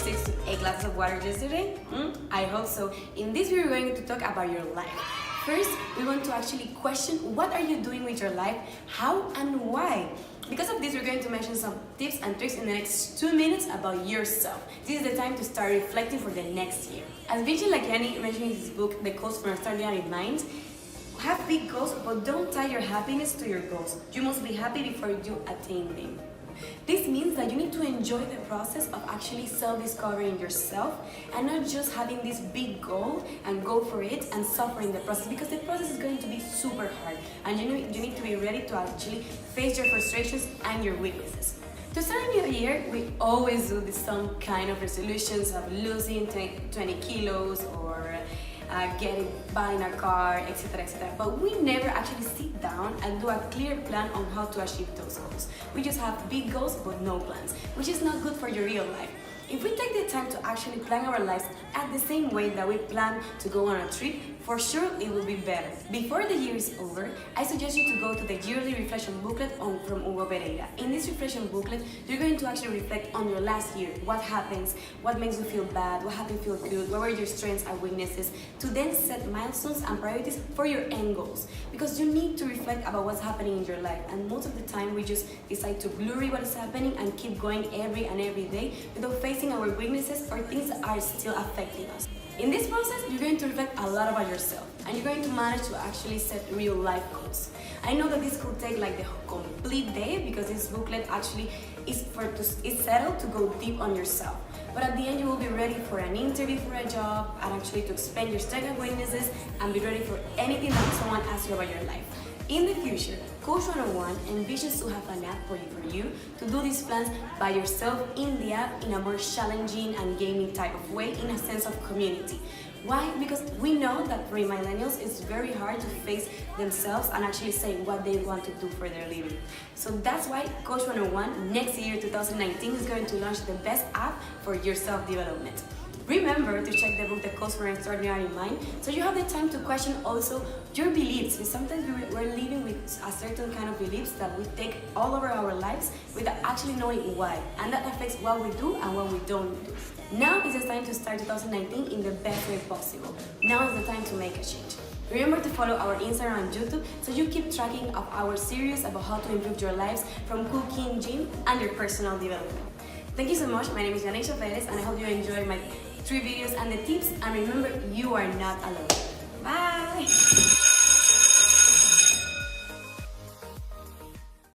6 to 8 glasses of water yesterday? I hope so. In this video, we're going to talk about your life. First, we want to actually question what are you doing with your life, how and why. Because of this, we're going to mention some tips and tricks in the next 2 minutes about yourself. This is the time to start reflecting for the next year. As Virgil Lakiani mentioned in his book, The Coach for Extraordinary Minds, have big goals, but don't tie your happiness to your goals. You must be happy before you attain them. This means that you need to enjoy the process of actually self-discovering yourself and not just having this big goal and go for it and suffer in the process, because the process is going to be super hard and you need to be ready to actually face your frustrations and your weaknesses. To start a new year, we always do some kind of resolutions of losing 20 kilos or buying a car, etc, etc. But we never actually sit down and do a clear plan on how to achieve those goals. We just have big goals but no plans, which is not good for your real life. If we take the time to actually plan our lives at the same way that we plan to go on a trip, for sure it will be better. Before the year is over, I suggest you to go to the yearly reflection booklet from Hugo Pereira. In this reflection booklet, you're going to actually reflect on your last year, what happens, what makes you feel bad, what happened feel good, what were your strengths and weaknesses, to then set milestones and priorities for your end goals. Because you need to reflect about what's happening in your life, and most of the time we just decide to blurry what is happening and keep going every day without facing our weaknesses or things that are still affecting us. In this process, you're going to reflect a lot about yourself and you're going to manage to actually set real life goals. I know that this could take like the complete day because this booklet actually is settled to go deep on yourself. But at the end, you will be ready for an interview for a job and actually to explain your strengths and weaknesses and be ready for anything that someone asks you about your life. In the future, Coach101 envisions to have an app for you to do these plans by yourself in the app in a more challenging and gaming type of way, in a sense of community. Why? Because we know that for millennials it's very hard to face themselves and actually say what they want to do for their living. So that's why Coach101 next year 2019 is going to launch the best app for your self-development. Remember to check the book The Coach for Extraordinary Mind, so you have the time to question also your beliefs, because sometimes we're living with a certain kind of beliefs that we take all over our lives without actually knowing why, and that affects what we do and what we don't do. Now is the time to start 2019 in the best way possible. Now is the time to make a change. Remember to follow our Instagram and YouTube so you keep tracking of our series about how to improve your lives, from cooking, gym, and your personal development. Thank you so much. My name is Yaneisha Pérez and I hope you enjoyed my 3 videos and the tips, and remember, you are not alone. Bye!